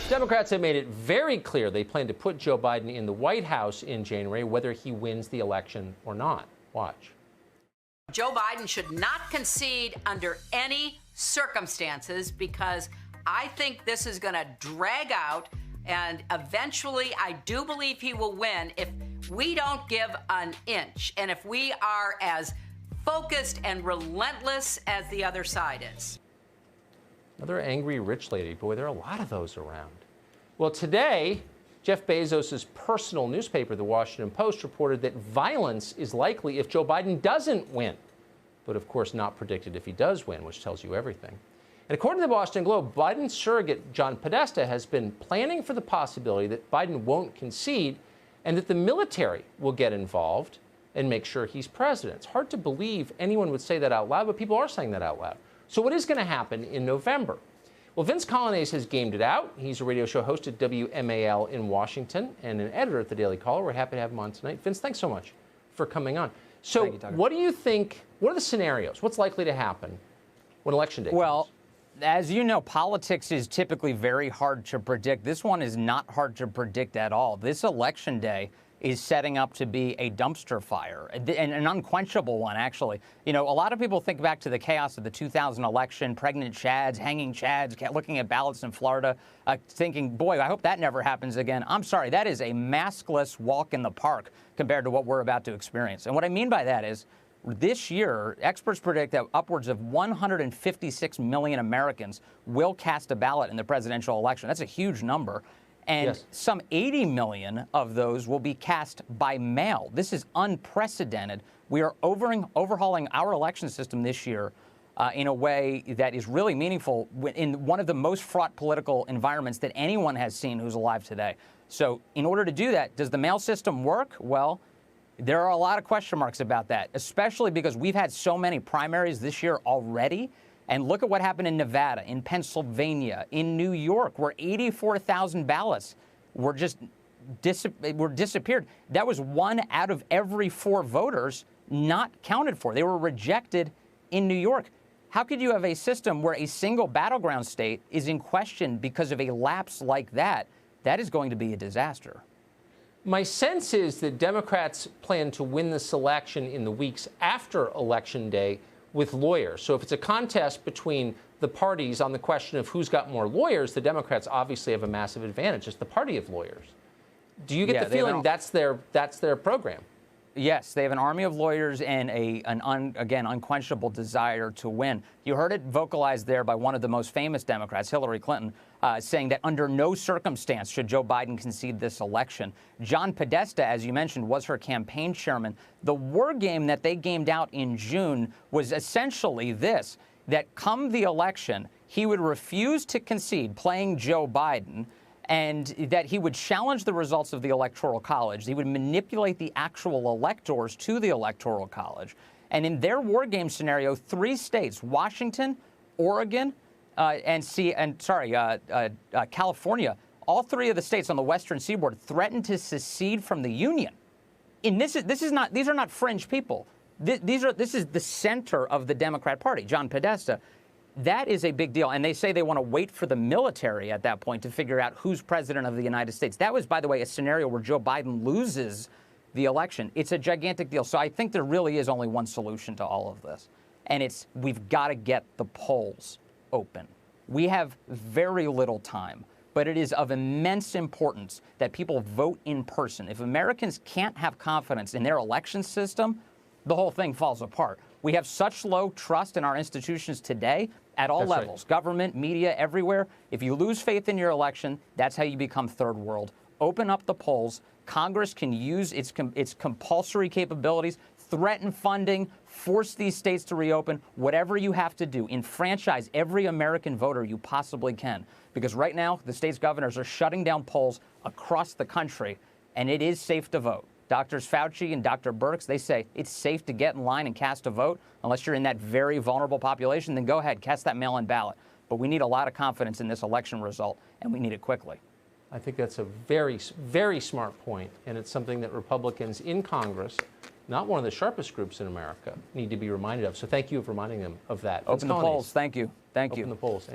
Democrats have made it very clear they plan to put Joe Biden in the White House in January, whether he wins the election or not. Watch. Joe Biden should not concede under any circumstances because I think this is going to drag out, and eventually I do believe he will win if we don't give an inch and if we are as focused and relentless as the other side is. Another angry rich lady. Boy, there are a lot of those around. Well, today, Jeff Bezos' personal newspaper, The Washington Post, reported that violence is likely if Joe Biden doesn't win. But, of course, not predicted if he does win, which tells you everything. And according to the Boston Globe, Biden's surrogate, John Podesta, has been planning for the possibility that Biden won't concede and that the military will get involved and make sure he's president. It's hard to believe anyone would say that out loud, but people are saying that out loud. So what is going to happen in November? Well, Vince Coglianese has gamed it out. He's a radio show host at WMAL in Washington and an editor at the Daily Caller. We're happy to have him on tonight. Vince, thanks so much for coming on. So what do you think, what are the scenarios? What's likely to happen when Election Day comes? As you know, politics is typically very hard to predict. This one is not hard to predict at all. This Election Day is setting up to be a dumpster fire, and an unquenchable one, actually. You know, a lot of people think back to the chaos of the 2000 election, pregnant chads, hanging chads, looking at ballots in Florida, thinking, boy, I hope that never happens again. I'm sorry, that is a maskless walk in the park compared to what we're about to experience. And what I mean by that is, this year, experts predict that upwards of 156 million Americans will cast a ballot in the presidential election. That's a huge number. And some 80 million of those will be cast by mail. This is unprecedented. We are overhauling our election system this year in a way that is really meaningful in one of the most fraught political environments that anyone has seen who's alive today. So in order to do that, does the mail system work? Well, there are a lot of question marks about that, especially because we've had so many primaries this year already. And look at what happened in Nevada, in Pennsylvania, in New York, where 84,000 ballots were just disappeared. That was 1 out of every 4 voters not counted for. They were rejected in New York. How could you have a system where a single battleground state is in question because of a lapse like that? That is going to be a disaster. My sense is that Democrats plan to win this election in the weeks after Election Day with lawyers. So if it's a contest between the parties on the question of who's got more lawyers, the Democrats obviously have a massive advantage. It's the party of lawyers. Do you get the feeling that's their program? Yes, they have an army of lawyers and again, unquenchable desire to win. You heard it vocalized there by one of the most famous Democrats, Hillary Clinton, saying that under no circumstance should Joe Biden concede this election. John Podesta, as you mentioned, was her campaign chairman. The war game that they gamed out in June was essentially this, that come the election, he would refuse to concede, playing Joe Biden, and that he would challenge the results of the Electoral College. He would manipulate the actual electors to the Electoral College. And in their war game scenario, 3 states, Washington, Oregon, California, all 3 of the states on the western seaboard threatened to secede from the Union. And these are not fringe people. This is the center of the Democrat Party, John Podesta. That is a big deal. And they say they want to wait for the military at that point to figure out who's president of the United States. That was, by the way, a scenario where Joe Biden loses the election. It's a gigantic deal. So I think there really is only one solution to all of this. And it's we've got to get the polls open. We have very little time, but it is of immense importance that people vote in person. If Americans can't have confidence in their election system, the whole thing falls apart. We have such low trust in our institutions today at all levels, government, media, everywhere. If you lose faith in your election, that's how you become third world. Open up the polls. Congress can use its compulsory capabilities, threaten funding, force these states to reopen, whatever you have to do. Enfranchise every American voter you possibly can. Because right now, the state's governors are shutting down polls across the country, and it is safe to vote. Doctors Fauci and Dr. Birx, they say it's safe to get in line and cast a vote. Unless you're in that very vulnerable population, then go ahead, cast that mail-in ballot. But we need a lot of confidence in this election result, and we need it quickly. I think that's a very, very smart point, and it's something that Republicans in Congress, not one of the sharpest groups in America, need to be reminded of. So thank you for reminding them of that. Open the polls. Thank you. Thank you. Open the polls.